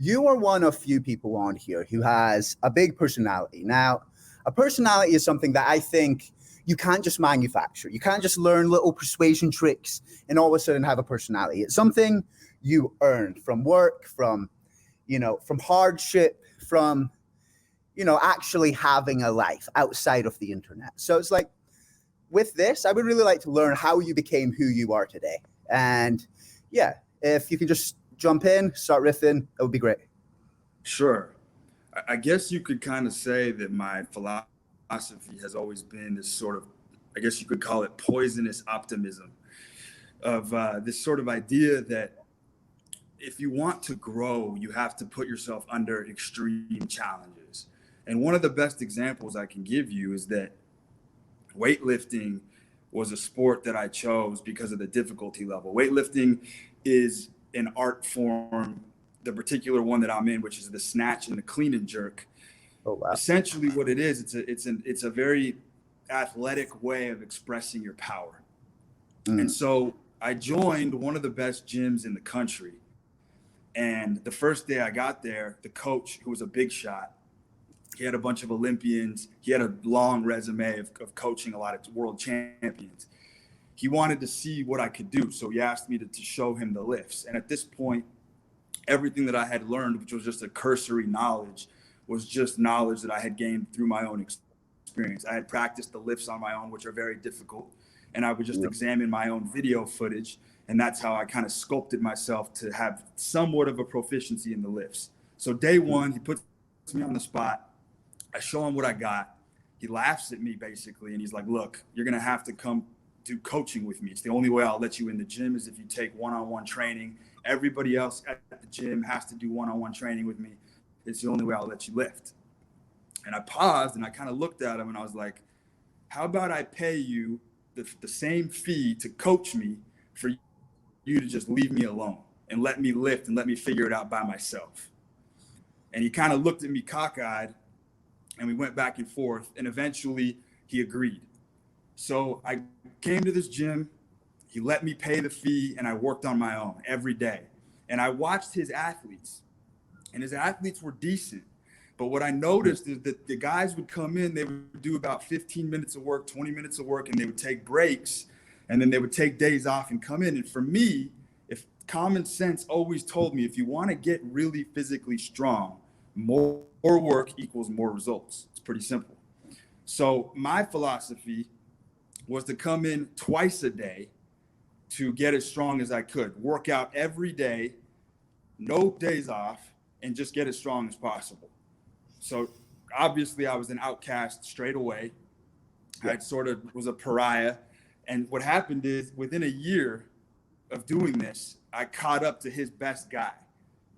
you are one of few people on here who has a big personality. Now, a personality is something that I think you can't just manufacture. You can't just learn little persuasion tricks and all of a sudden have a personality. It's something you earn from work, from hardship, from, actually having a life outside of the internet. So it's like, with this, I would really like to learn how you became who you are today. And yeah, if you can just jump in, start riffing, that would be great. Sure. I guess you could kind of say that my philosophy has always been this sort of, I guess you could call it poisonous optimism of this sort of idea that if you want to grow, you have to put yourself under extreme challenges. And one of the best examples I can give you is that weightlifting was a sport that I chose because of the difficulty level. Weightlifting is an art form, the particular one that I'm in, which is the snatch and the clean and jerk. Oh, wow. Essentially what it is, it's a very athletic way of expressing your power. And so I joined one of the best gyms in the country. And the first day I got there, the coach, who was a big shot, he had a bunch of Olympians. He had a long resume of coaching a lot of world champions. He wanted to see what I could do. So he asked me to show him the lifts. And at this point, everything that I had learned, which was just a cursory knowledge, was just knowledge that I had gained through my own experience. I had practiced the lifts on my own, which are very difficult. And I would just examine my own video footage. And that's how I kind of sculpted myself to have somewhat of a proficiency in the lifts. So day one, he puts me on the spot. I show him what I got. He laughs at me basically. And he's like, look, you're going to have to come do coaching with me. It's the only way I'll let you in the gym is if you take one-on-one training. Everybody else at the gym has to do one-on-one training with me. It's the only way I'll let you lift. And I paused and I kind of looked at him and I was like, how about I pay you the same fee to coach me for you to just leave me alone and let me lift and let me figure it out by myself. And he kind of looked at me cockeyed and we went back and forth and eventually he agreed. So I came to this gym, he let me pay the fee and I worked on my own every day. And I watched his athletes and his athletes were decent. But what I noticed is that the guys would come in, they would do about 15 minutes of work, 20 minutes of work, and they would take breaks. And then they would take days off and come in. And for me, if common sense always told me, if you want to get really physically strong, more work equals more results. It's pretty simple. So my philosophy was to come in twice a day to get as strong as I could, work out every day, no days off, and just get as strong as possible. So obviously I was an outcast straight away. I sort of was a pariah. And what happened is within a year of doing this, I caught up to his best guy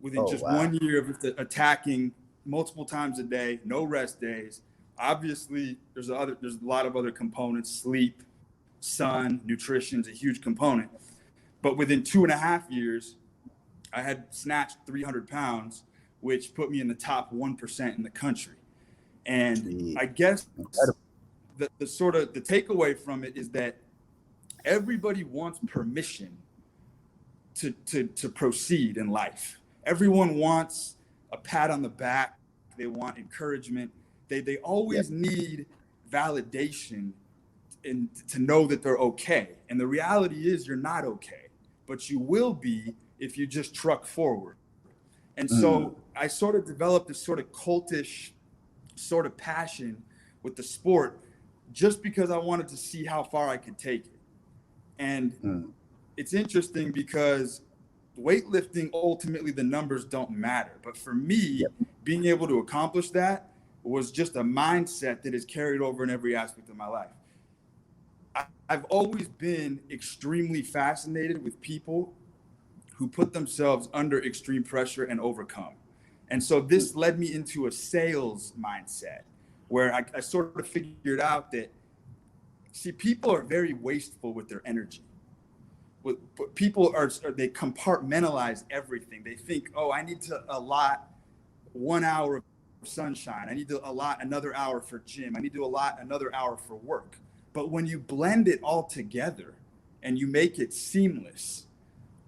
within 1 year of attacking multiple times a day, no rest days. Obviously, there's a lot of other components, sleep, sun, nutrition is a huge component. But within 2.5 years, I had snatched 300 pounds, which put me in the top 1% in the country. And I guess the takeaway from it is that everybody wants permission to proceed in life. Everyone wants a pat on the back. They want encouragement. They always need validation and to know that they're okay. And the reality is you're not okay, but you will be if you just truck forward. And so I sort of developed this sort of cultish sort of passion with the sport just because I wanted to see how far I could take it. And it's interesting because weightlifting, ultimately the numbers don't matter. But for me, being able to accomplish that was just a mindset that is carried over in every aspect of my life. I've always been extremely fascinated with people who put themselves under extreme pressure and overcome. And so this led me into a sales mindset where I sort of figured out that, see, people are very wasteful with their energy. People they compartmentalize everything. They think, oh, I need to allot 1 hour of sunshine. I need to allot another hour for gym. I need to allot another hour for work. But when you blend it all together and you make it seamless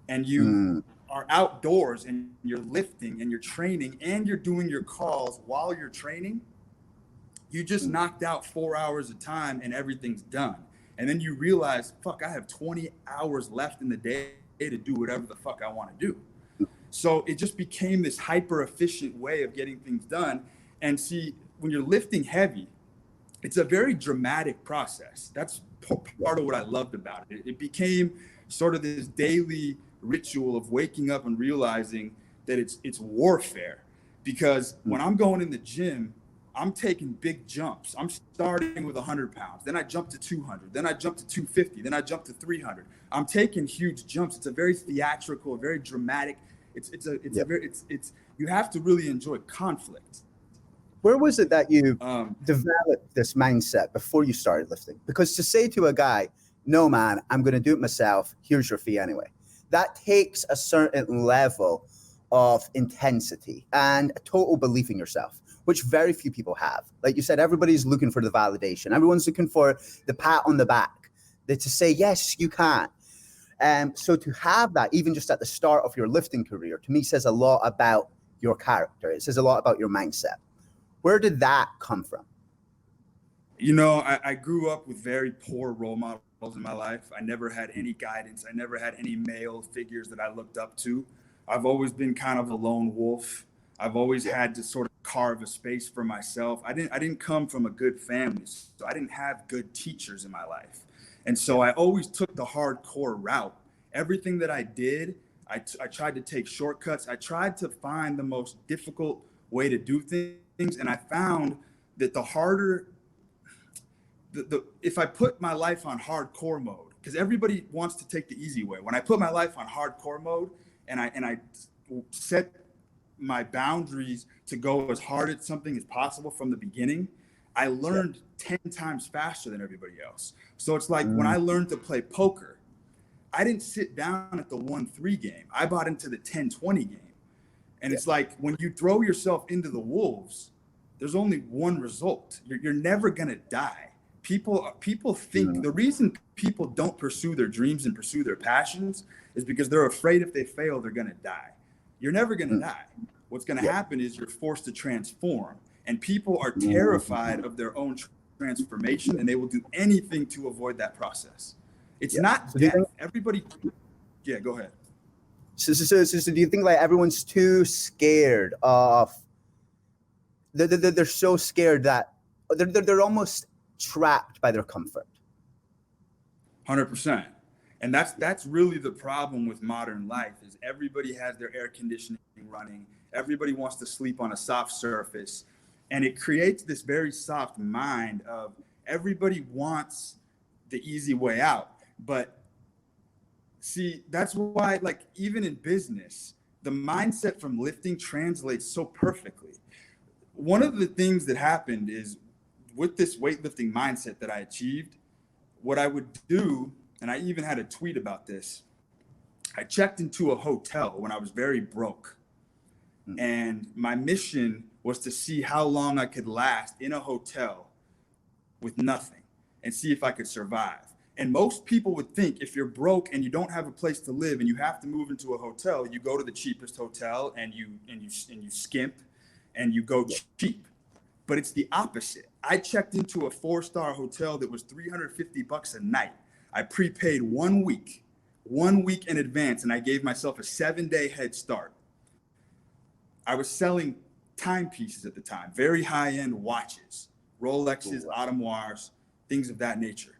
and you are outdoors and you're lifting and you're training and you're doing your calls while you're training, you just knocked out 4 hours of time and everything's done. And then you realize, fuck, I have 20 hours left in the day to do whatever the fuck I want to do. So it just became this hyper efficient way of getting things done. And see, when you're lifting heavy, it's a very dramatic process. That's part of what I loved about it. It became sort of this daily ritual of waking up and realizing that it's warfare. Because when I'm going in the gym, I'm taking big jumps. I'm starting with 100 pounds. Then I jump to 200. Then I jump to 250. Then I jump to 300. I'm taking huge jumps. It's a very theatrical, very dramatic. You have to really enjoy conflict. Where was it that you developed this mindset before you started lifting? Because to say to a guy, no, man, I'm going to do it myself. Here's your fee anyway. That takes a certain level of intensity and a total belief in yourself, which very few people have. Like you said, everybody's looking for the validation. Everyone's looking for the pat on the back, to say, yes, you can. So to have that, even just at the start of your lifting career, to me says a lot about your character. It says a lot about your mindset. Where did that come from? You know, I grew up with very poor role models in my life. I never had any guidance. I never had any male figures that I looked up to. I've always been kind of a lone wolf. I've always had to sort of carve a space for myself. I didn't come from a good family, so I didn't have good teachers in my life. And so I always took the hardcore route. Everything that I did, I tried to take shortcuts. I tried to find the most difficult way to do things. And I found that the harder, if I put my life on hardcore mode, because everybody wants to take the easy way. When I put my life on hardcore mode and I set my boundaries to go as hard at something as possible from the beginning, I learned 10 times faster than everybody else. So it's like when I learned to play poker, I didn't sit down at the 1-3 game. I bought into the 10-20 game. And it's like when you throw yourself into the wolves, there's only one result. You're never going to die. People think the reason people don't pursue their dreams and pursue their passions is because they're afraid if they fail, they're going to die. You're never going to die. What's going to happen is you're forced to transform. And people are terrified of their own transformation, and they will do anything to avoid that process. It's not death. Everybody, go ahead. So do you think like everyone's too scared of? They're so scared that they're almost trapped by their comfort. 100%. And that's really the problem with modern life is everybody has their air conditioning running. Everybody wants to sleep on a soft surface. And it creates this very soft mind of everybody wants the easy way out. But see, that's why, like, even in business, the mindset from lifting translates so perfectly. One of the things that happened is with this weightlifting mindset that I achieved, what I would do, and I even had a tweet about this, I checked into a hotel when I was very broke. And my mission was to see how long I could last in a hotel with nothing and see if I could survive. And most people would think if you're broke and you don't have a place to live and you have to move into a hotel, you go to the cheapest hotel and you skimp and you go cheap. But it's the opposite. I checked into a 4-star hotel that was $350 a night. I prepaid 1 week in advance, and I gave myself a 7-day head start. I was selling timepieces at the time, very high-end watches, Rolexes, Audemars, things of that nature.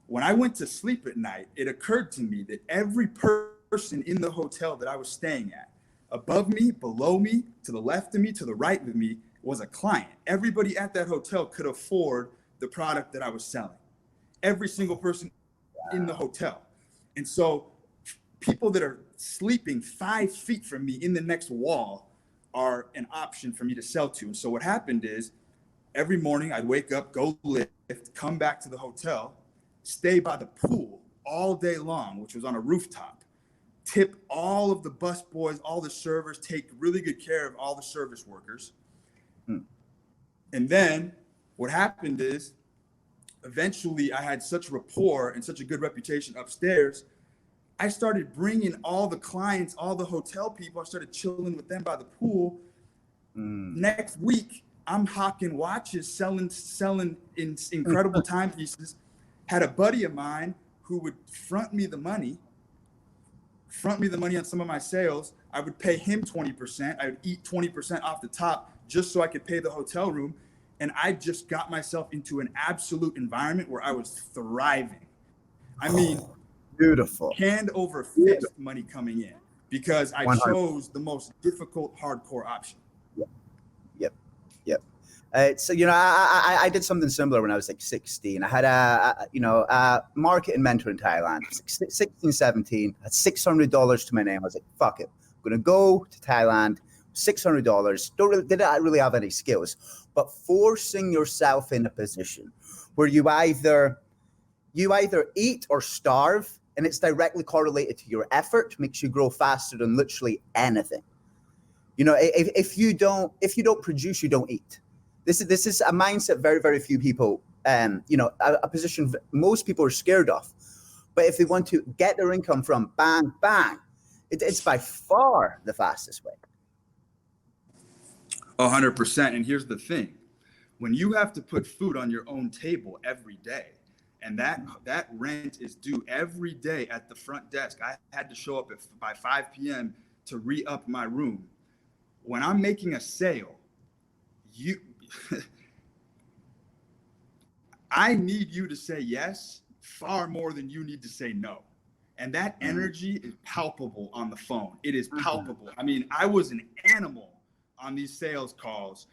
When I went to sleep at night, it occurred to me that every person in the hotel that I was staying at, above me, below me, to the left of me, to the right of me, was a client. Everybody at that hotel could afford the product that I was selling. Every single person in the hotel. And so people that are sleeping 5 feet from me in the next wall are an option for me to sell to. And so what happened is every morning I'd wake up, go lift, come back to the hotel, stay by the pool all day long, which was on a rooftop, tip all of the bus boys, all the servers, take really good care of all the service workers. And then what happened is eventually I had such rapport and such a good reputation upstairs. I started bringing all the clients, all the hotel people. I started chilling with them by the pool. Next week, I'm hawking watches, selling incredible timepieces. Had a buddy of mine who would front me the money on some of my sales. I would pay him 20%. I would eat 20% off the top just so I could pay the hotel room. And I just got myself into an absolute environment where I was thriving. I mean, beautiful. Hand over fist money coming in because I 100. chose the most difficult, hardcore option. Yep. So, you know, I did something similar when I was like 16. I had a marketing mentor in Thailand, 16, 17, had $600 to my name. I was like, fuck it. I'm going to go to Thailand, $600. Didn't really have any skills, but forcing yourself in a position where you either eat or starve, and it's directly correlated to your effort, makes you grow faster than literally anything. You know, if you don't produce, you don't eat. This is a mindset very, very few people, a position most people are scared of. But if they want to get their income from bang, bang, it's by far the fastest way. 100%. And here's the thing. When you have to put food on your own table every day, and that rent is due every day at the front desk, I had to show up by 5 p.m. to re-up my room. When I'm making a sale, I need you to say yes far more than you need to say no. And that energy is palpable on the phone. It is palpable. I mean, I was an animal on these sales calls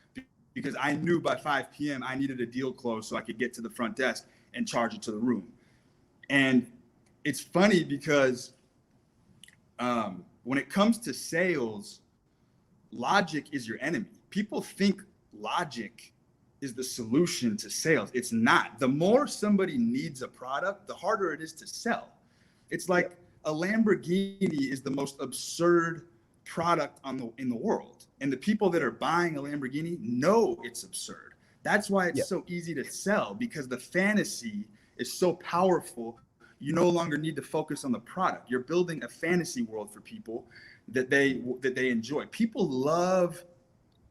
because I knew by 5 p.m. I needed a deal closed so I could get to the front desk and charge it to the room. And it's funny because when it comes to sales, logic is your enemy. People think logic is the solution to sales. It's not. The more somebody needs a product, the harder it is to sell. It's like a Lamborghini is the most absurd product in the world. And the people that are buying a Lamborghini know it's absurd. That's why it's so easy to sell, because the fantasy is so powerful. You no longer need to focus on the product. You're building a fantasy world for people that they enjoy. People love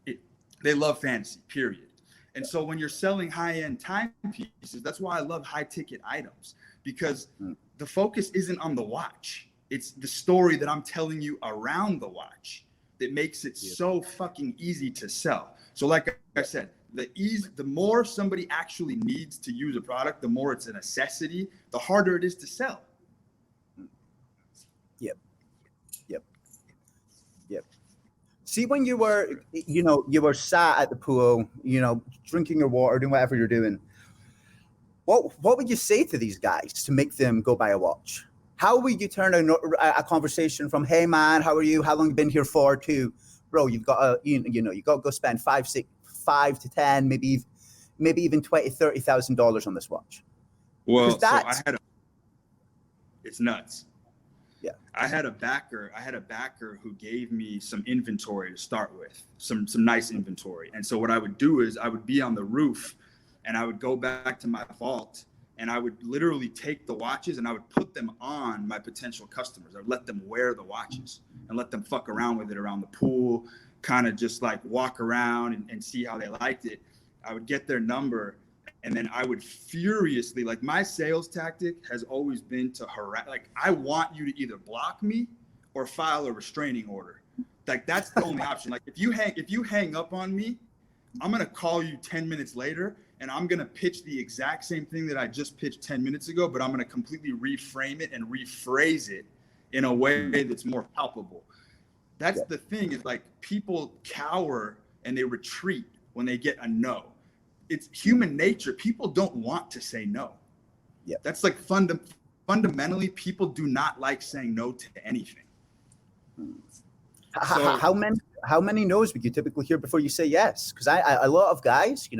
it. They love fantasy, period. And so when you're selling high-end timepieces, that's why I love high-ticket items, because the focus isn't on the watch. It's the story that I'm telling you around the watch that makes it so fucking easy to sell. So like I said, the more somebody actually needs to use a product, the more it's a necessity, the harder it is to sell. Yep. See, when you were sat at the pool, drinking your water, doing whatever you're doing, what would you say to these guys to make them go buy a watch? How would you turn a conversation from, hey man, how are you? How long you been here for? To, bro, you've got to, you got to go spend $5 to 10, maybe even $20,000, $30,000 on this watch. Well, it's nuts. Yeah. I had a backer who gave me some inventory to start with, some nice inventory. And so what I would do is I would be on the roof and I would go back to my vault and I would literally take the watches and I would put them on my potential customers. I would let them wear the watches and let them fuck around with it around the pool, kind of just like walk around and see how they liked it. I would get their number and then I would furiously, like, my sales tactic has always been to harass. Like, I want you to either block me or file a restraining order. Like, that's the only option. Like, if you hang up on me, I'm going to call you 10 minutes later and I'm going to pitch the exact same thing that I just pitched 10 minutes ago, but I'm going to completely reframe it and rephrase it in a way that's more palpable. That's the thing, is like, people cower and they retreat when they get a no. It's human nature. People don't want to say no. Yeah. That's like fundamentally, people do not like saying no to anything. So, how many no's would you typically hear before you say yes? Because a lot of guys,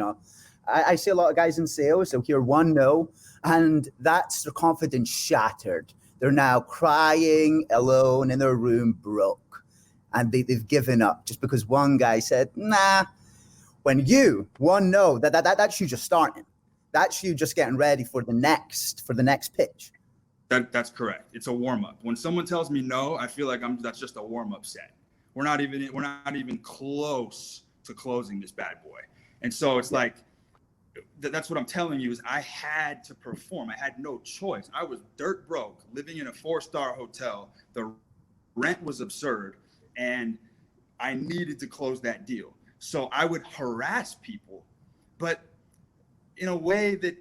I see a lot of guys in sales, they'll hear one no, and that's their confidence shattered. They're now crying alone in their room, broke, and they've given up just because one guy said nah. When one no, that's you just starting. That's you just getting ready for the next pitch. That's correct. It's a warm up. When someone tells me no, I feel like that's just a warm up set. We're not even close to closing this bad boy. And so it's like, that's what I'm telling you is I had to perform. I had no choice. I was dirt broke, living in a 4-star hotel. The rent was absurd, and I needed to close that deal. So I would harass people, but in a way that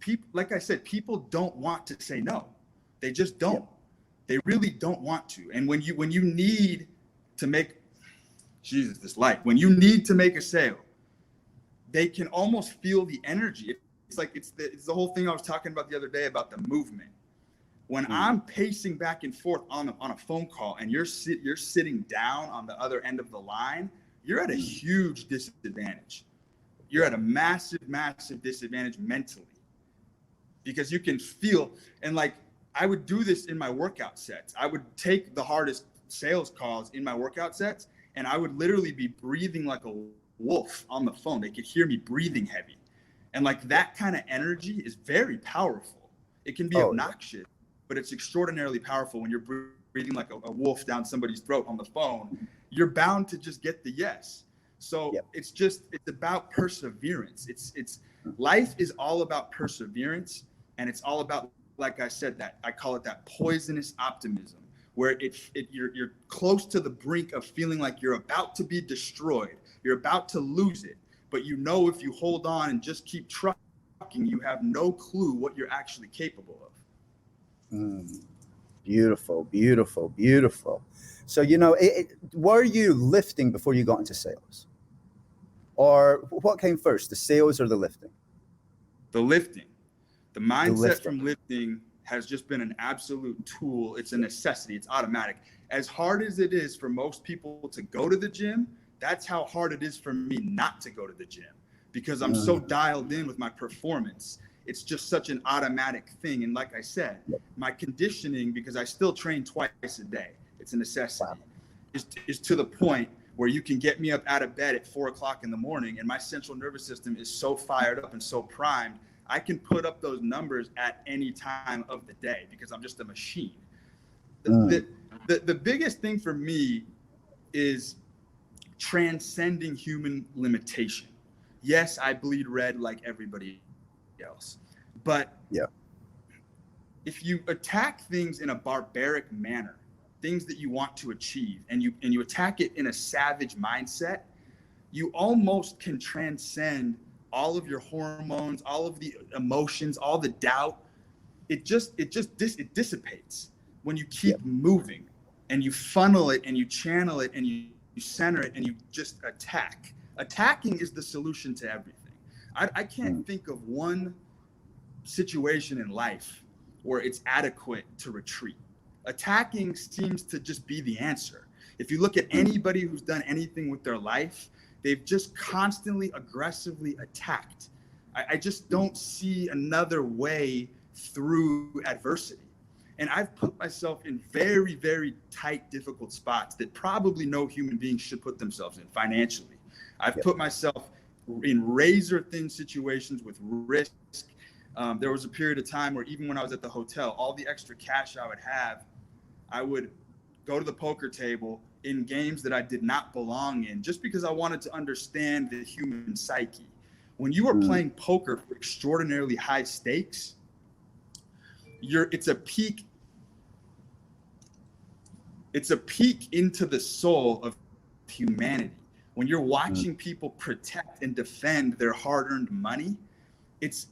people, like I said, people don't want to say no. They just don't. They really don't want to. And when you need to make, this light, when you need to make a sale, they can almost feel the energy. It's like it's the whole thing I was talking about the other day about the movement. When I'm pacing back and forth on a phone call and you're sitting down on the other end of the line, you're at a huge disadvantage. You're at a massive, massive disadvantage mentally, because you can feel, and like I would do this in my workout sets. I would take the hardest sales calls in my workout sets, and I would literally be breathing like a wolf on the phone. They could hear me breathing heavy. And like that kind of energy is very powerful. It can be obnoxious, but it's extraordinarily powerful when you're breathing like a wolf down somebody's throat on the phone. You're bound to just get the yes. So it's about perseverance. It's life is all about perseverance, and it's all about, like I said, that I call it that poisonous optimism, where you're close to the brink of feeling like you're about to be destroyed. You're about to lose it, but you know if you hold on and just keep trucking, you have no clue what you're actually capable of. Beautiful, beautiful, beautiful. So, were you lifting before you got into sales? Or what came first, the sales or the lifting? The lifting. The mindset from lifting has just been an absolute tool. It's a necessity. It's automatic. As hard as it is for most people to go to the gym, that's how hard it is for me not to go to the gym, because I'm so dialed in with my performance. It's just such an automatic thing. And like I said, my conditioning, because I still train twice a day, it's a necessity, is to the point where you can get me up out of bed at 4:00 in the morning, and my central nervous system is so fired up and so primed, I can put up those numbers at any time of the day because I'm just a machine. The biggest thing for me is transcending human limitation. Yes, I bleed red like everybody else, but if you attack things in a barbaric manner, things that you want to achieve, and you attack it in a savage mindset, you almost can transcend all of your hormones, all of the emotions, all the doubt. It dissipates when you keep moving, and you funnel it and you channel it and you center it and you just attack. Attacking is the solution to everything. I can't think of one situation in life where it's adequate to retreat. Attacking seems to just be the answer. If you look at anybody who's done anything with their life, they've just constantly aggressively attacked. I just don't see another way through adversity. And I've put myself in very, very tight, difficult spots that probably no human being should put themselves in financially. I've put myself in razor thin situations with risk. There was a period of time where even when I was at the hotel, all the extra cash I would have, I would go to the poker table in games that I did not belong in, just because I wanted to understand the human psyche. When you are playing poker for extraordinarily high stakes, it's a peek into the soul of humanity. When you're watching people protect and defend their hard-earned money, it's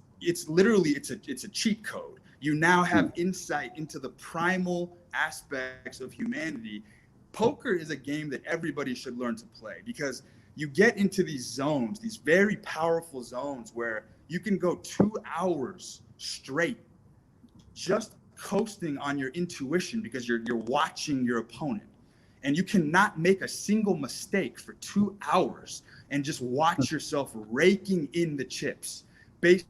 literally a cheat code. You now have insight into the primal aspects of humanity. Poker is a game that everybody should learn to play, because you get into these zones, these very powerful zones, where you can go 2 hours straight just coasting on your intuition, because you're watching your opponent, and you cannot make a single mistake for 2 hours and just watch yourself raking in the chips based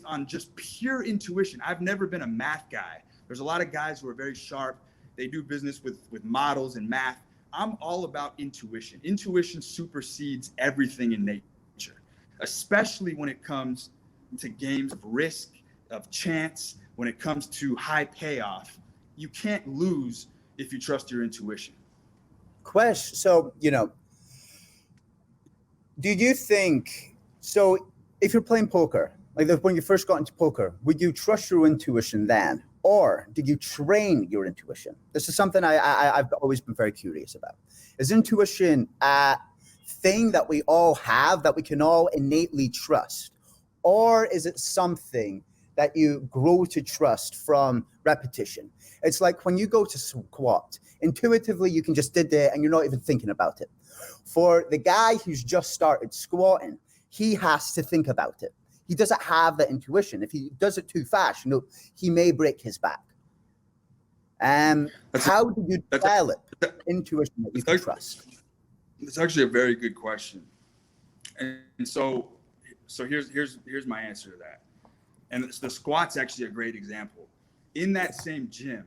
on just pure intuition. I've never been a math guy. There's a lot of guys who are very sharp. They do business with models and math. I'm all about intuition. Intuition supersedes everything in nature, especially when it comes to games of risk, of chance, when it comes to high payoff, you can't lose if you trust your intuition. So, do you think, so if you're playing poker, like when you first got into poker, would you trust your intuition then? Or did you train your intuition? This is something I've always been very curious about. Is intuition a thing that we all have, that we can all innately trust? Or is it something that you grow to trust from repetition? It's like when you go to squat, intuitively you can just did it and you're not even thinking about it. For the guy who's just started squatting, he has to think about it. He doesn't have that intuition. If he does it too fast, he may break his back. How do you develop intuition that you can trust? It's actually a very good question. And so here's my answer to that. And the squat's actually a great example. In that same gym,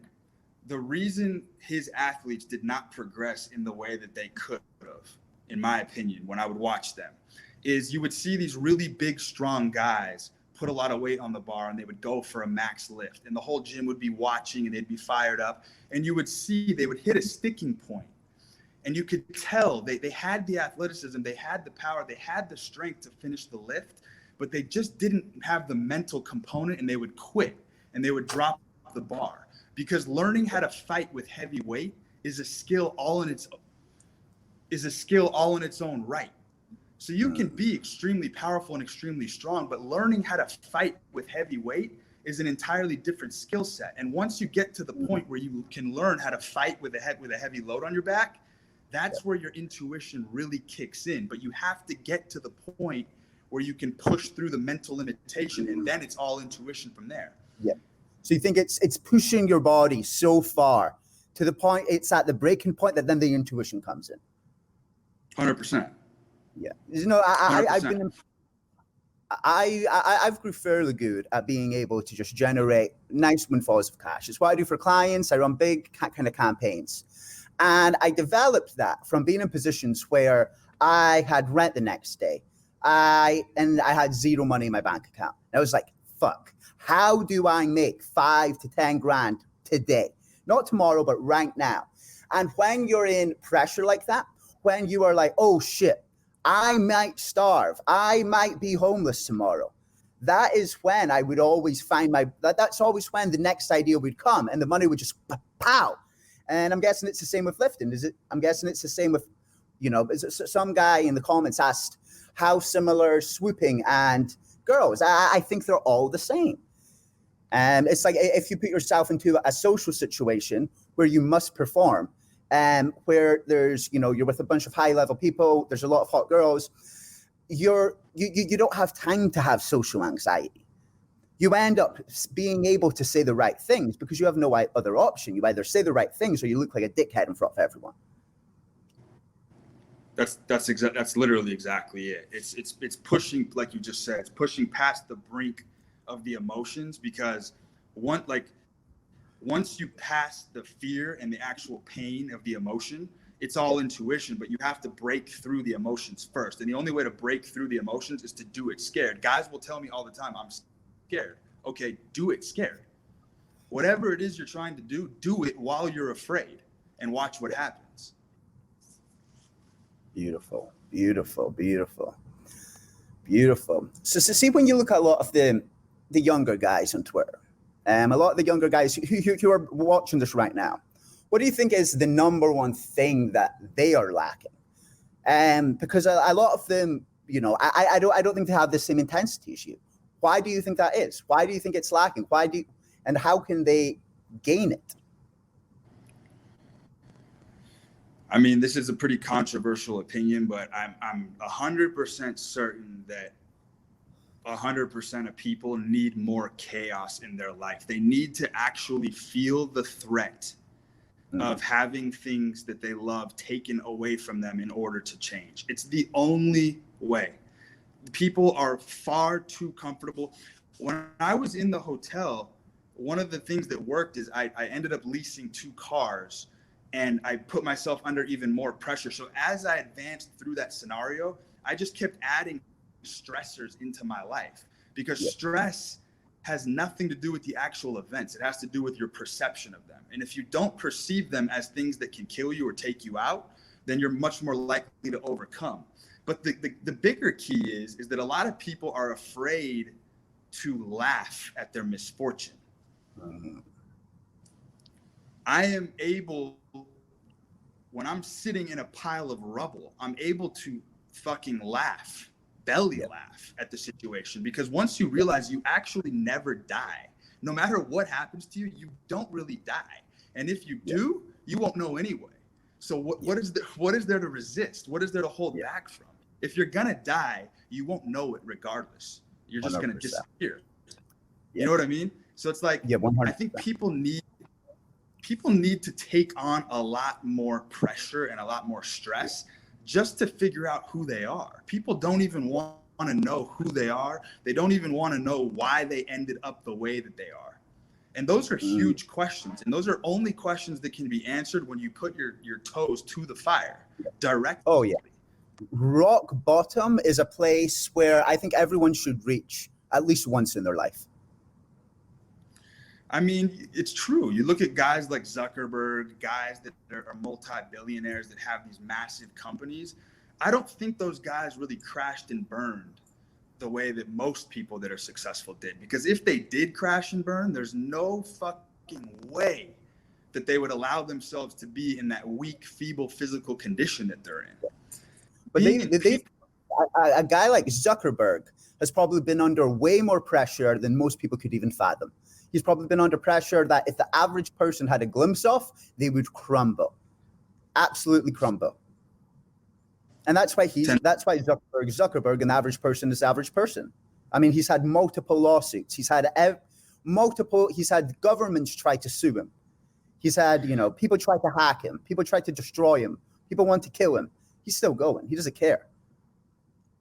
the reason his athletes did not progress in the way that they could have, in my opinion, when I would watch them, is you would see these really big, strong guys put a lot of weight on the bar and they would go for a max lift. And the whole gym would be watching and they'd be fired up. And you would see they would hit a sticking point. And you could tell they had the athleticism, they had the power, they had the strength to finish the lift, but they just didn't have the mental component and they would quit and they would drop the bar. Because learning how to fight with heavy weight is a skill all in its own right. So you can be extremely powerful and extremely strong, but learning how to fight with heavy weight is an entirely different skill set. And once you get to the point where you can learn how to fight with a heavy load on your back, that's where your intuition really kicks in. But you have to get to the point where you can push through the mental limitation, and then it's all intuition from there. Yeah. So you think it's pushing your body so far to the point it's at the breaking point that then the intuition comes in. 100%. Yeah. I've grew fairly good at being able to just generate nice windfalls of cash. It's what I do for clients. I run big kind of campaigns. And I developed that from being in positions where I had rent the next day. I had zero money in my bank account. And I was like, fuck, how do I make 5 to 10 grand today? Not tomorrow, but right now. And when you're in pressure like that, when you are like, oh shit, I might starve, I might be homeless tomorrow, that is when I would always find that's always when the next idea would come and the money would just pow. And I'm guessing it's the same with lifting. I'm guessing it's the same with, some guy in the comments asked how similar swooping and girls. I think they're all the same. And it's like if you put yourself into a social situation where you must perform, where there's, you're with a bunch of high level people, there's a lot of hot girls, you don't have time to have social anxiety. You end up being able to say the right things because you have no other option. You either say the right things or you look like a dickhead in front of everyone. That's literally exactly it. It's pushing, like you just said, it's pushing past the brink of the emotions, because once you pass the fear and the actual pain of the emotion, it's all intuition, but you have to break through the emotions first. And the only way to break through the emotions is to do it scared. Guys will tell me all the time, I'm scared. Okay, do it scared. Whatever it is you're trying to do it while you're afraid and watch what happens. Beautiful, beautiful, beautiful, beautiful. So see, when you look at a lot of the younger guys on Twitter, a lot of the younger guys who are watching this right now, what do you think is the number one thing that they are lacking? Because a lot of them, I don't think they have the same intensity as you. Why do you think that is? Why do you think it's lacking? And how can they gain it? I mean, this is a pretty controversial opinion, but I'm 100% certain that 100% of people need more chaos in their life. They need to actually feel the threat of having things that they love taken away from them in order to change. It's the only way. People are far too comfortable. When I was in the hotel, one of the things that worked is I ended up leasing 2 cars, and I put myself under even more pressure. So as I advanced through that scenario, I just kept adding stressors into my life, because stress has nothing to do with the actual events. It has to do with your perception of them. And if you don't perceive them as things that can kill you or take you out, then you're much more likely to overcome. But the bigger key is that a lot of people are afraid to laugh at their misfortune. I am able, when I'm sitting in a pile of rubble, I'm able to fucking laugh, belly laugh at the situation, because once you realize you actually never die, no matter what happens to you, you don't really die. And if you do, you won't know anyway. So what is there to resist? What is there to hold back from? If you're gonna die, you won't know it regardless. You're just 100%. Gonna disappear. You know what I mean? So it's like, I think people need to take on a lot more pressure and a lot more stress just to figure out who they are. People don't even want to know who they are. They don't even want to know why they ended up the way that they are. And those are huge questions. And those are only questions that can be answered when you put your toes to the fire directly. Oh, yeah. Rock bottom is a place where I think everyone should reach at least once in their life. I mean, it's true. You look at guys like Zuckerberg, guys that are multi-billionaires that have these massive companies. I don't think those guys really crashed and burned the way that most people that are successful did. Because if they did crash and burn, there's no fucking way that they would allow themselves to be in that weak, feeble physical condition that they're in. But a guy like Zuckerberg has probably been under way more pressure than most people could even fathom. He's probably been under pressure that if the average person had a glimpse of, they would crumble, absolutely crumble. And that's why Zuckerberg, and the average person is the average person. I mean, he's had multiple lawsuits. He's had governments try to sue him. He's had, people try to hack him. People try to destroy him. People want to kill him. He's still going. He doesn't care.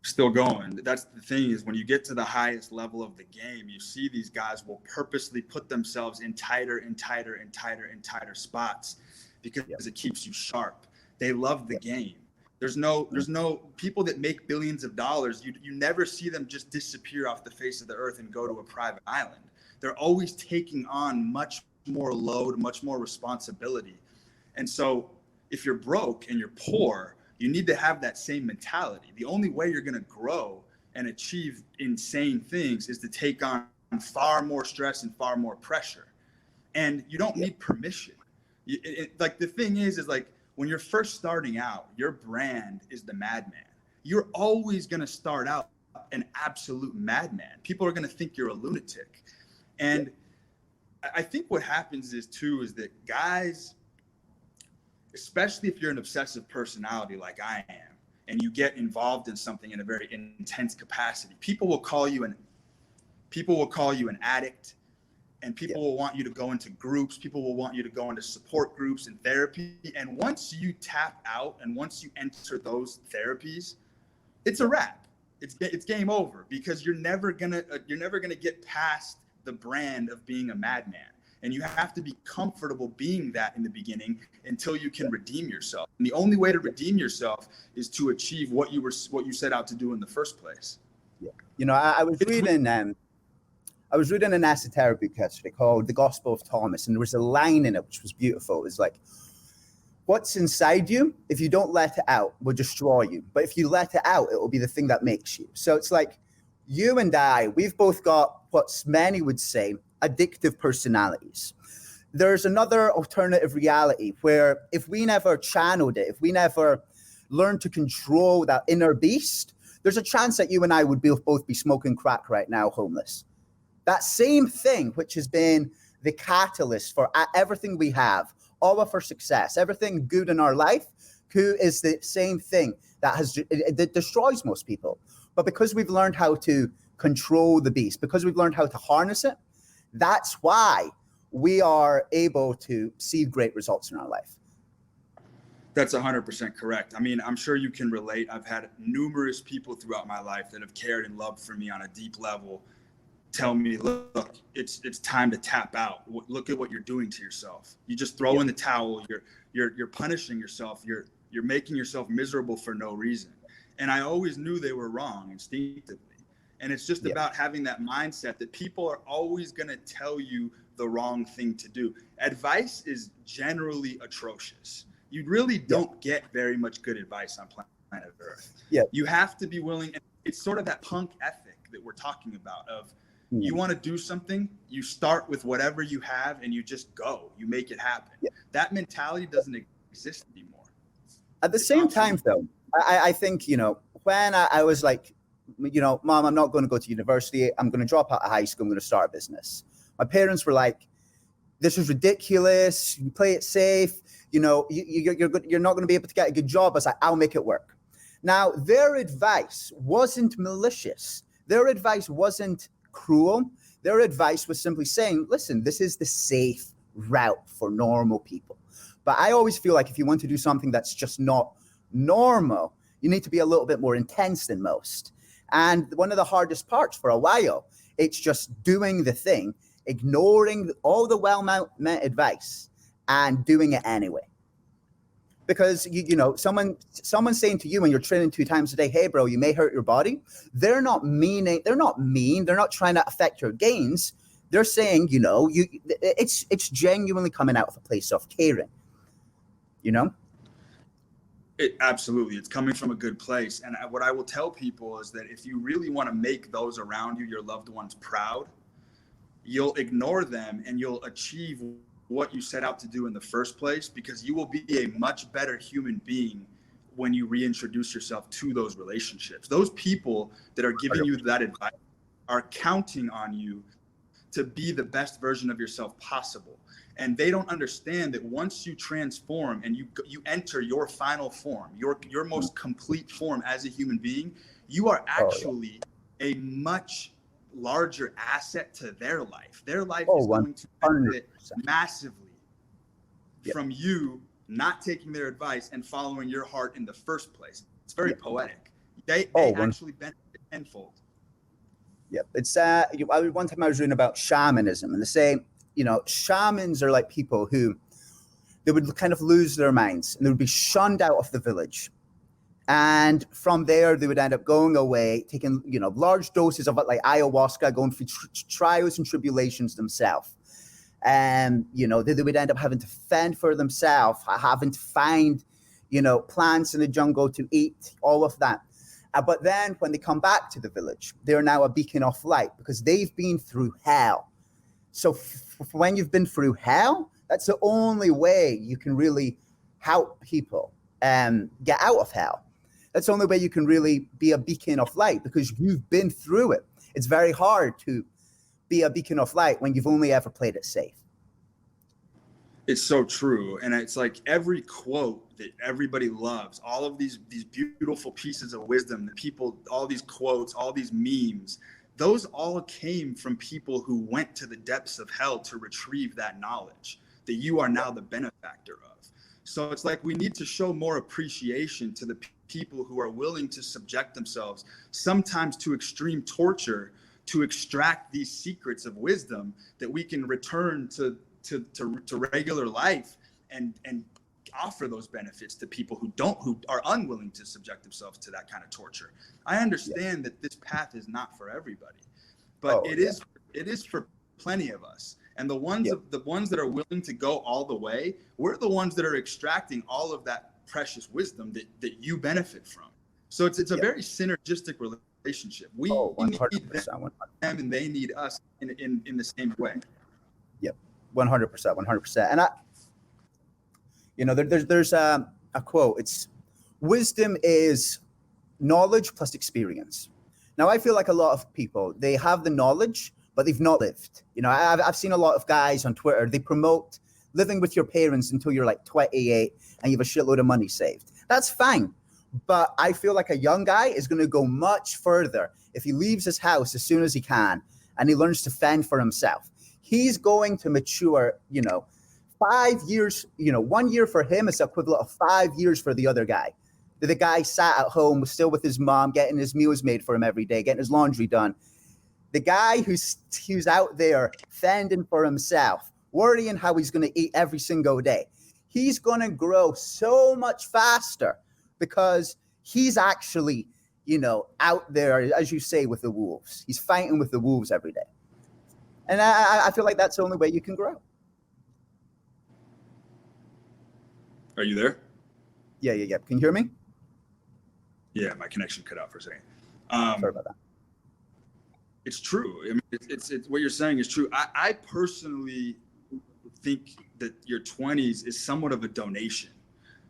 Still going. That's the thing, is when you get to the highest level of the game, you see these guys will purposely put themselves in tighter and tighter and tighter and tighter spots because it keeps you sharp. They love the game. There's no people that make billions of dollars. You never see them just disappear off the face of the earth and go to a private island. They're always taking on much more load, much more responsibility. And so if you're broke and you're poor, you need to have that same mentality. The only way you're going to grow and achieve insane things is to take on far more stress and far more pressure. And you don't need permission. Like the thing is like when you're first starting out, your brand is the madman. You're always going to start out an absolute madman. People are going to think you're a lunatic. And I think what happens is that guys, especially if you're an obsessive personality like I am, and you get involved in something in a very intense capacity, people will call you an addict, and people will want you to go into groups. People will want you to go into support groups and therapy. And once you tap out and once you enter those therapies, it's a wrap. It's game over, because you're never gonna get past the brand of being a madman. And you have to be comfortable being that in the beginning until you can redeem yourself. And the only way to redeem yourself is to achieve what you set out to do in the first place. Yeah. I was reading an esoteric book yesterday called The Gospel of Thomas, and there was a line in it which was beautiful. It was like, what's inside you, if you don't let it out, will destroy you. But if you let it out, it will be the thing that makes you. So it's like you and I, we've both got what many would say addictive personalities. There's another alternative reality where if we never channeled it, if we never learned to control that inner beast, there's a chance that you and I would both be smoking crack right now, homeless. That same thing, which has been the catalyst for everything we have, all of our success, everything good in our life, is the same thing that destroys most people. But because we've learned how to control the beast, because we've learned how to harness it, that's why we are able to see great results in our life. That's 100% correct. I mean, I'm sure you can relate. I've had numerous people throughout my life that have cared and loved for me on a deep level tell me, look, it's time to tap out. Look at what you're doing to yourself. You just throw in the towel. You're punishing yourself. You're making yourself miserable for no reason. And I always knew they were wrong instinctively. And it's just about having that mindset that people are always going to tell you the wrong thing to do. Advice is generally atrocious. You really don't get very much good advice on planet Earth. You have to be willing. And it's sort of that punk ethic that we're talking about of you want to do something, you start with whatever you have and you just go, you make it happen. That mentality doesn't exist anymore. At the same time, though, I think, when I was like, Mom, I'm not going to go to university. I'm going to drop out of high school. I'm going to start a business. My parents were like, this is ridiculous. You play it safe. You're not going to be able to get a good job. I was like, I'll make it work. Now, their advice wasn't malicious. Their advice wasn't cruel. Their advice was simply saying, listen, this is the safe route for normal people. But I always feel like if you want to do something that's just not normal, you need to be a little bit more intense than most. And one of the hardest parts for a while, it's just doing the thing, ignoring all the well-meant advice and doing it anyway. Because, someone saying to you when you're training 2 times a day, hey, bro, you may hurt your body. They're not mean. They're not trying to affect your gains. They're saying, it's genuinely coming out of a place of caring, Absolutely. It's coming from a good place. And what I will tell people is that if you really want to make those around you, your loved ones, proud, you'll ignore them and you'll achieve what you set out to do in the first place, because you will be a much better human being when you reintroduce yourself to those relationships. Those people that are giving you that advice are counting on you to be the best version of yourself possible. And they don't understand that once you transform and you enter your final form, your most complete form as a human being, you are actually a much larger asset to their life. Their life is going to benefit massively from you not taking their advice and following your heart in the first place. It's very poetic. They actually benefit tenfold. It's one time I was reading about shamanism, and they say, shamans are like people who they would kind of lose their minds and they would be shunned out of the village. And from there, they would end up going away, taking, large doses of like ayahuasca, going through trials and tribulations themselves. And, they would end up having to fend for themselves, having to find, plants in the jungle to eat, all of that. But then when they come back to the village, they're now a beacon of light because they've been through hell. So when you've been through hell, that's the only way you can really help people get out of hell. That's the only way you can really be a beacon of light, because you've been through it. It's very hard to be a beacon of light when you've only ever played it safe. It's so true. And it's like every quote that everybody loves, all of these beautiful pieces of wisdom that people, all these quotes, all these memes, those all came from people who went to the depths of hell to retrieve that knowledge that you are now the benefactor of. So it's like we need to show more appreciation to the people who are willing to subject themselves sometimes to extreme torture to extract these secrets of wisdom that we can return to regular life and offer those benefits to people who are unwilling to subject themselves to that kind of torture. I understand that this path is not for everybody, but it is for plenty of us. And the ones that are willing to go all the way, we're the ones that are extracting all of that precious wisdom that you benefit from. So it's a very synergistic relationship. We need them and they need us in the same way. 100%. And there's a quote. It's wisdom is knowledge plus experience. Now, I feel like a lot of people, they have the knowledge, but they've not lived. I've seen a lot of guys on Twitter, they promote living with your parents until you're like 28 and you have a shitload of money saved. That's fine. But I feel like a young guy is going to go much further if he leaves his house as soon as he can and he learns to fend for himself. He's going to mature, 5 years, 1 year for him is the equivalent of 5 years for the other guy. The guy sat at home, was still with his mom, getting his meals made for him every day, getting his laundry done. The guy who's out there fending for himself, worrying how he's going to eat every single day, he's going to grow so much faster because he's actually out there, as you say, with the wolves. He's fighting with the wolves every day. And I feel like that's the only way you can grow. Are you there? Yeah. Can you hear me? Yeah, my connection cut out for a second. Sorry about that. It's true. I mean, it's what you're saying is true. I personally think that your 20s is somewhat of a donation.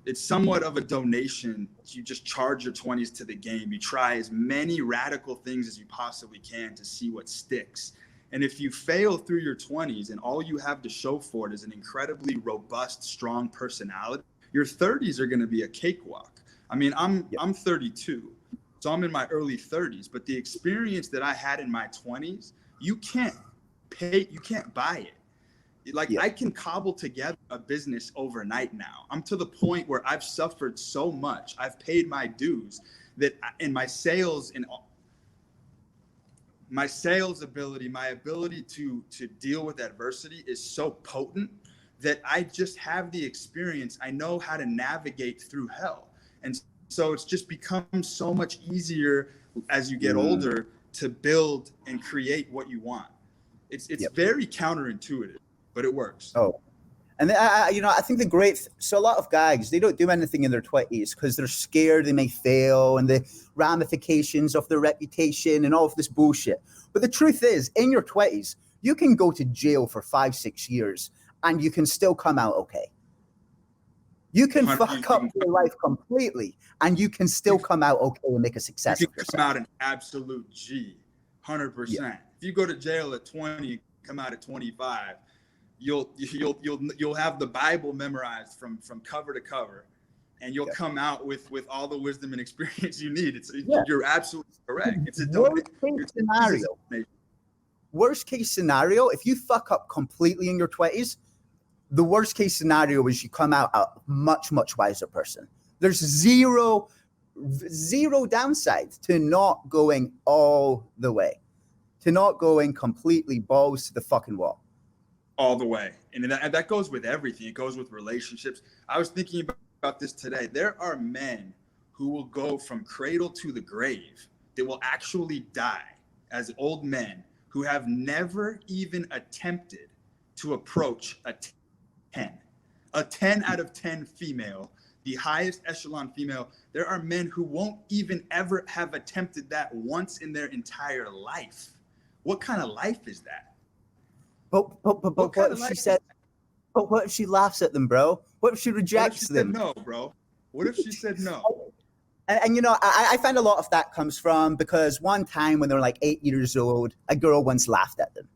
It's somewhat of a donation. You just charge your 20s to the game. You try as many radical things as you possibly can to see what sticks. And if you fail through your 20s and all you have to show for it is an incredibly robust, strong personality, your 30s are going to be a cakewalk. I mean, I'm 32, so I'm in my early 30s, but the experience that I had in my 20s, you can't buy it. Like, I can cobble together a business overnight now. I'm to the point where I've suffered so much. I've paid my dues that in my sales ability, my ability to deal with adversity is so potent that I just have the experience. I know how to navigate through hell. And so it's just become so much easier as you get older to build and create what you want. It's very counterintuitive, but it works. Oh, and I think so a lot of guys, they don't do anything in their 20s because they're scared they may fail and the ramifications of their reputation and all of this bullshit. But the truth is, in your 20s, you can go to jail for 5-6 years and you can still come out okay. You can fuck up your life completely and you can still come out okay and make a success of yourself. You can come out an absolute G, 100%. Yeah. If you go to jail at 20, come out at 25, you'll have the Bible memorized from cover to cover, and you'll come out with all the wisdom and experience you need. You're absolutely correct. It's a worst case scenario, if you fuck up completely in your 20s, the worst case scenario is you come out a much, much wiser person. There's zero downside to not going all the way, to not going completely balls to the fucking wall. All the way. And that goes with everything. It goes with relationships. I was thinking about this today. There are men who will go from cradle to the grave that will actually die as old men who have never even attempted to approach a 10 out of 10 female, the highest echelon female. There are men who won't even ever have attempted that once in their entire life. What kind of life is that? But what if she said, but what if she laughs at them, bro? What if she rejects them? No, bro. What if she said no? And I find a lot of that comes from because one time when they were like 8 years old, a girl once laughed at them.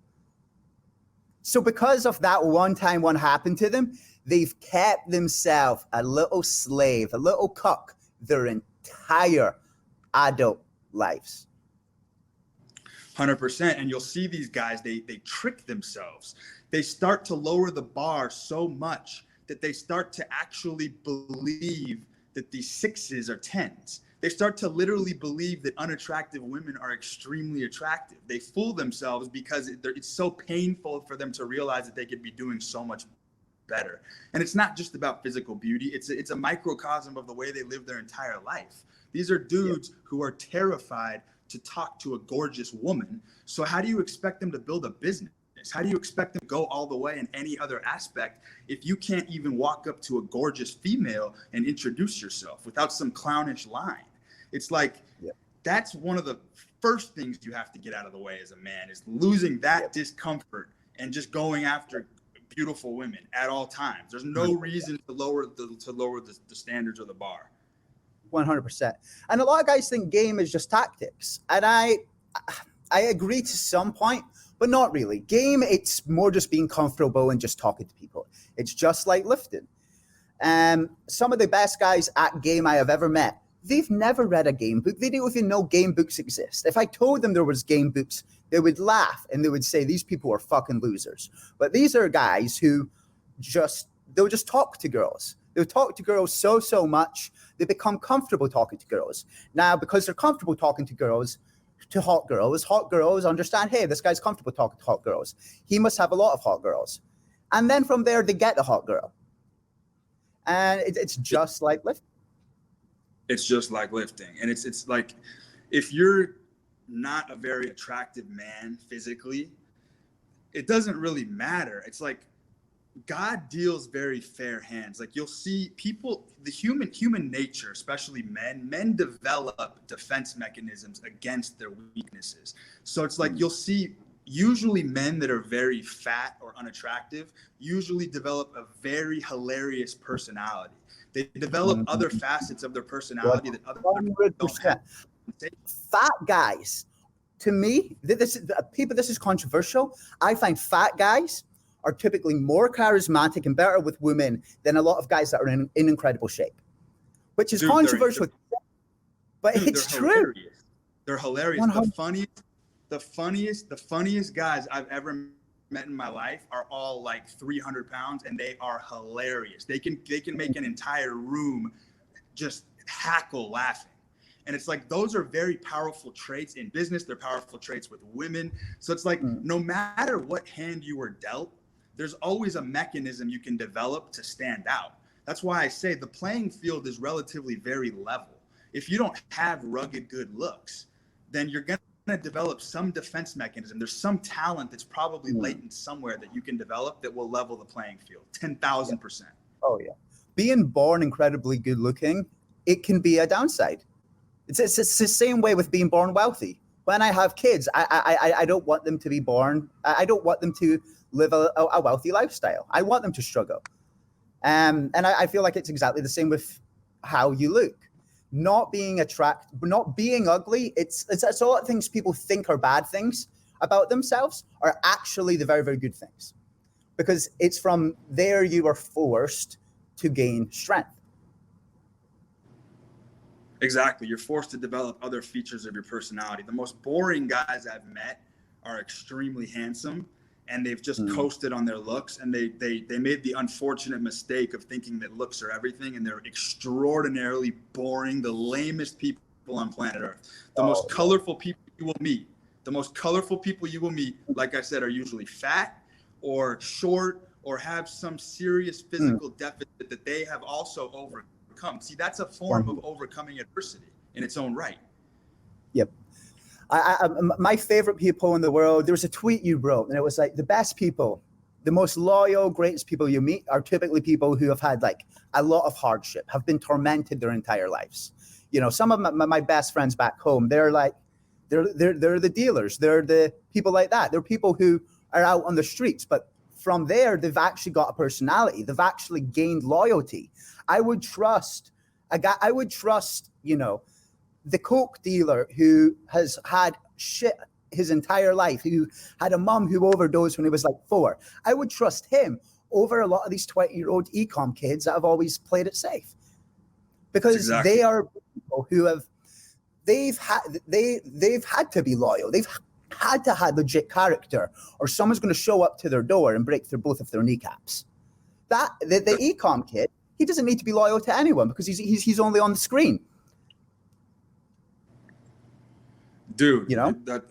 So because of that one time what happened to them, they've kept themselves a little slave, a little cuck their entire adult lives. 100%. And you'll see these guys, they trick themselves. They start to lower the bar so much that they start to actually believe that these 6s are 10s. They start to literally believe that unattractive women are extremely attractive. They fool themselves because it's so painful for them to realize that they could be doing so much better. And it's not just about physical beauty. It's a microcosm of the way they live their entire life. These are dudes who are terrified to talk to a gorgeous woman. So how do you expect them to build a business? How do you expect them to go all the way in any other aspect if you can't even walk up to a gorgeous female and introduce yourself without some clownish line? It's like, that's one of the first things you have to get out of the way as a man, is losing that discomfort and just going after beautiful women at all times. There's no reason to lower the standards of the bar. 100%. And a lot of guys think game is just tactics. And I agree to some point, but not really. Game, it's more just being comfortable and just talking to people. It's just like lifting. Some of the best guys at game I have ever met, they've never read a game book. They don't even know game books exist. If I told them there was game books, they would laugh and they would say, these people are fucking losers. But these are guys who they'll just talk to girls. They'll talk to girls so much, they become comfortable talking to girls. Now, because they're comfortable talking to girls, to hot girls understand, hey, this guy's comfortable talking to hot girls. He must have a lot of hot girls. And then from there, they get the hot girl. And it's just like lifting. It's just like lifting. And it's like, if you're not a very attractive man physically, it doesn't really matter. It's like God deals very fair hands. Like, you'll see people, the human nature, especially men develop defense mechanisms against their weaknesses. So it's like, you'll see usually men that are very fat or unattractive usually develop a very hilarious personality. They develop other facets of their personality that other people don't have. 100%. Fat guys, to me, this is controversial. I find fat guys are typically more charismatic and better with women than a lot of guys that are in incredible shape, which is controversial, but it's true. Hilarious. They're hilarious. 100. The funniest guys I've ever met in my life are all like 300 pounds, and they are hilarious. They can make an entire room just hackle laughing. And it's like, those are very powerful traits in business. They're powerful traits with women. So it's like, no matter what hand you were dealt, there's always a mechanism you can develop to stand out. That's why I say the playing field is relatively very level. If you don't have rugged good looks, then you're going to develop some defense mechanism. There's some talent that's probably latent somewhere that you can develop that will level the playing field 10,000%. Oh yeah. Being born incredibly good looking, it can be a downside. It's the same way with being born wealthy. When I have kids, I don't want them to be born. I don't want them to live a wealthy lifestyle. I want them to struggle. And I feel like it's exactly the same with how you look. Not being not being ugly. It's a lot of things people think are bad things about themselves are actually the very, very good things, because it's from there you are forced to gain strength. Exactly. You're forced to develop other features of your personality. The most boring guys I've met are extremely handsome, and they've just coasted on their looks, and they made the unfortunate mistake of thinking that looks are everything, and they're extraordinarily boring, the lamest people on planet Earth. The most colorful people you will meet, like I said, are usually fat or short or have some serious physical deficit that they have also overcome. See, that's a form of overcoming adversity in its own right. Yep. My favorite people in the world, there was a tweet you wrote, and it was like, the best people, the most loyal, greatest people you meet are typically people who have had like a lot of hardship, have been tormented their entire lives. You know, some of my best friends back home, they're the dealers. They're the people like that. They're people who are out on the streets, but from there, they've actually got a personality. They've actually gained loyalty. I would trust you know, the coke dealer who has had shit his entire life, who had a mom who overdosed when he was like 4. I would trust him over a lot of these 20-year-old ecom kids that have always played it safe, because they are people who they've had to be loyal. They've had to have legit character, or someone's going to show up to their door and break through both of their kneecaps. The ecom kid, he doesn't need to be loyal to anyone because he's only on the screen. Dude, you know, that's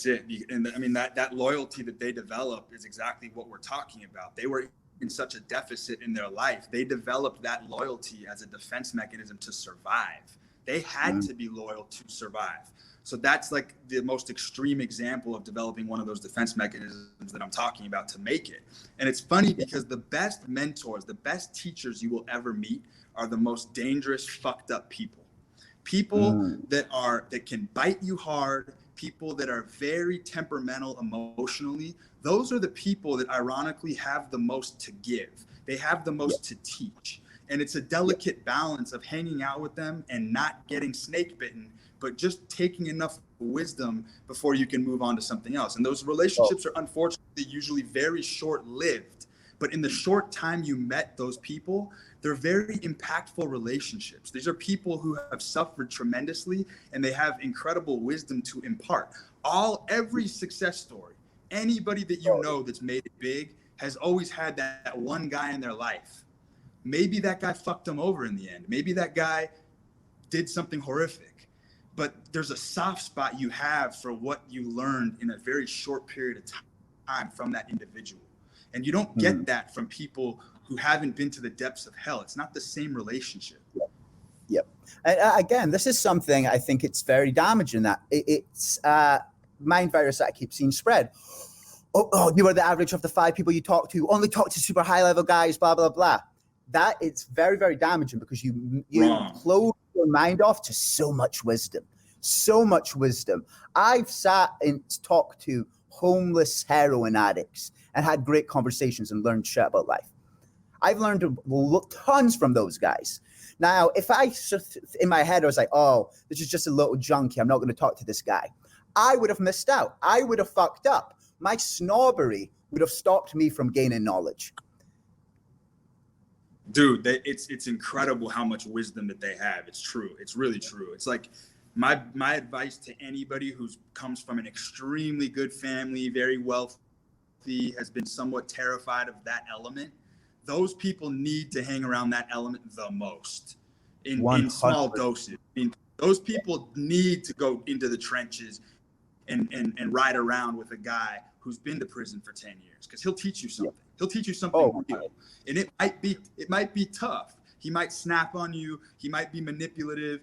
it. And I mean, that loyalty that they develop is exactly what we're talking about. They were in such a deficit in their life. They developed that loyalty as a defense mechanism to survive. They had to be loyal to survive. So that's like the most extreme example of developing one of those defense mechanisms that I'm talking about to make it. And it's funny because the best mentors, the best teachers you will ever meet are the most dangerous, fucked up people. People that can bite you hard, people that are very temperamental emotionally. Those are the people that ironically have the most to give. They have the most to teach. And it's a delicate balance of hanging out with them and not getting snake bitten, but just taking enough wisdom before you can move on to something else. And those relationships are unfortunately usually very short-lived. But in the short time you met those people, they're very impactful relationships. These are people who have suffered tremendously, and they have incredible wisdom to impart. Every success story, anybody that you know that's made it big has always had that one guy in their life. Maybe that guy fucked them over in the end. Maybe that guy did something horrific. But there's a soft spot you have for what you learned in a very short period of time from that individual. And you don't get that from people who haven't been to the depths of hell. It's not the same relationship. Yep. And again, this is something I think it's very damaging that it's mind virus that I keep seeing spread. Oh, you are the average of the 5 people you talk to. Only talk to super high level guys, blah, blah, blah. That it's very, very damaging because you close your mind off to so much wisdom. So much wisdom. I've sat and talked to homeless heroin addicts and had great conversations and learned shit about life. I've learned tons from those guys. Now, if in my head, I was like, oh, this is just a little junkie, I'm not going to talk to this guy, I would have missed out. I would have fucked up. My snobbery would have stopped me from gaining knowledge. Dude, it's incredible how much wisdom that they have. It's true. It's really true. It's like my advice to anybody who comes from an extremely good family, very wealthy, has been somewhat terrified of that element. Those people need to hang around that element the most in small doses. I mean, those people need to go into the trenches and ride around with a guy who's been to prison for 10 years, because he'll teach you something. He'll teach you something real. And it might be tough. He might snap on you. He might be manipulative.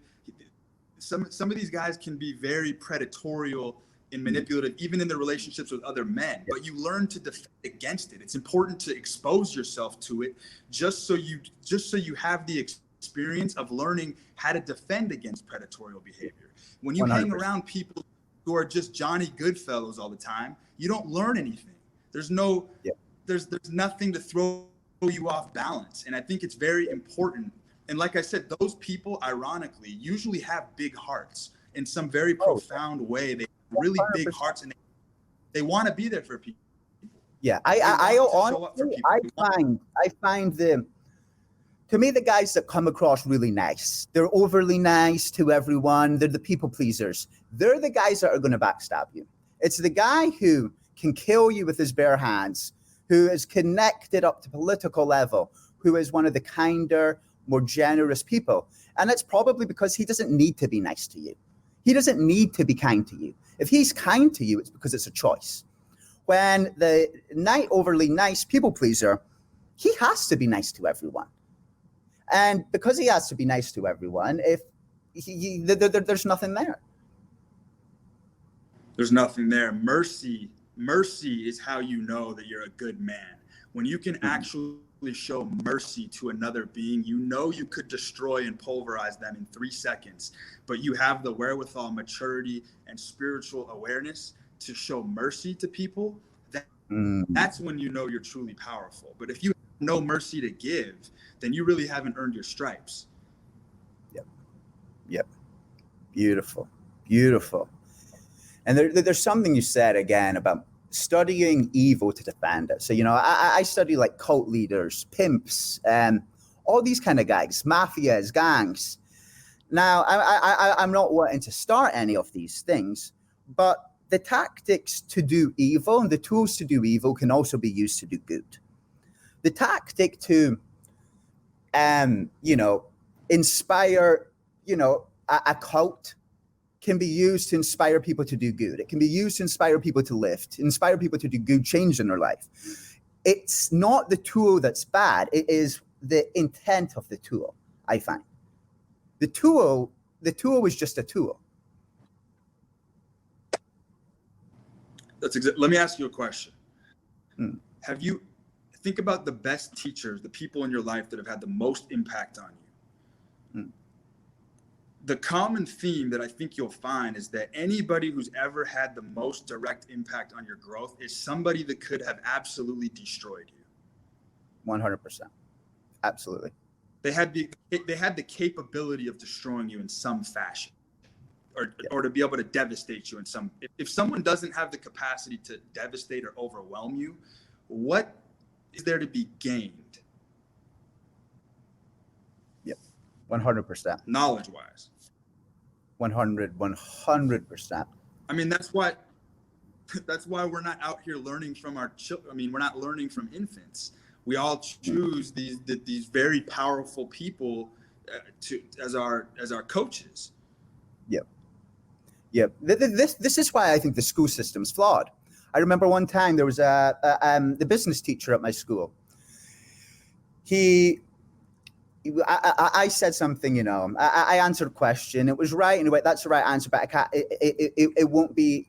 Some of these guys can be very predatorial and manipulative, even in their relationships with other men, but you learn to defend against it. It's important to expose yourself to it just so you have the experience of learning how to defend against predatorial behavior. When you 100%. Hang around people who are just Johnny Goodfellows all the time, you don't learn anything. There's nothing to throw you off balance. And I think it's very important. And like I said, those people, ironically, usually have big hearts in some very profound way. They have really 100%. Big hearts, and they want to be there for people. Yeah, I find them, to me, the guys that come across really nice, they're overly nice to everyone. They're the people pleasers. They're the guys that are going to backstab you. It's the guy who can kill you with his bare hands, who is connected up to political level, who is one of the kinder, more generous people. And it's probably because he doesn't need to be nice to you. He doesn't need to be kind to you. If he's kind to you, it's because it's a choice. When the overly nice people pleaser, he has to be nice to everyone. And because he has to be nice to everyone, there's nothing there. There's nothing there. Mercy is how you know that you're a good man. When you can actually show mercy to another being, you know you could destroy and pulverize them in 3 seconds, but you have the wherewithal, maturity, and spiritual awareness to show mercy to people. That's when you know you're truly powerful. But if you have no mercy to give, then you really haven't earned your stripes. Yep. Beautiful. And there's something you said again about studying evil to defend it. So, I study like cult leaders, pimps, and all these kind of guys, mafias, gangs. Now, I'm not wanting to start any of these things, but the tactics to do evil and the tools to do evil can also be used to do good. The tactic to, inspire, a cult can be used to inspire people to do good. It can be used to inspire people to lift, inspire people to do good change in their life. It's not the tool that's bad. It is the intent of the tool, I find. The tool is just a tool. Let me ask you a question. Think about the best teachers, the people in your life that have had the most impact on you. The common theme that I think you'll find is that anybody who's ever had the most direct impact on your growth is somebody that could have absolutely destroyed you. 100%. Absolutely. They had the capability of destroying you in some fashion, or to be able to devastate you in some. If someone doesn't have the capacity to devastate or overwhelm you, what is there to be gained? 100%. Knowledge-wise. 100%. I mean, that's why we're not out here learning from our children. I mean, we're not learning from infants. We all choose these very powerful people as our coaches. Yep. This is why I think the school system's flawed. I remember one time there was the business teacher at my school. He I said something, you know, I answered a question. It was right in a way. That's the right answer, but I can't. It won't be.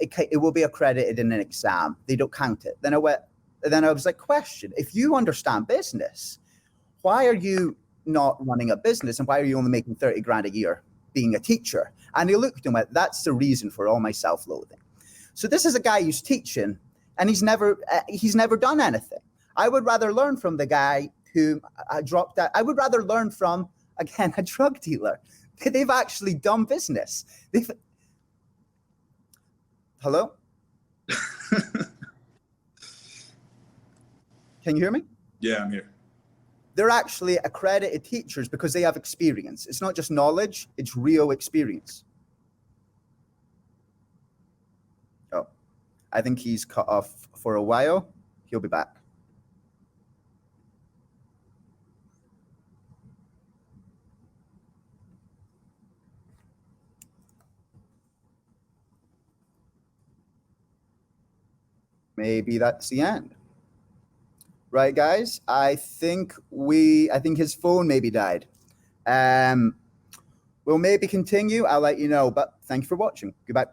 It will be accredited in an exam. They don't count it. Then I went. Then I was like, question: if you understand business, why are you not running a business, and why are you only making 30 grand a year being a teacher? And he looked and went, that's the reason for all my self-loathing. So this is a guy who's teaching, and he's never done anything. I would rather learn from the guy who dropped out. I would rather learn from, again, a drug dealer. They've actually done business. Hello? Can you hear me? Yeah, I'm here. They're actually accredited teachers because they have experience. It's not just knowledge, it's real experience. Oh, I think he's cut off for a while. He'll be back. Maybe that's the end. Right, guys? I think his phone maybe died. We'll maybe continue. I'll let you know, but thank you for watching. Goodbye.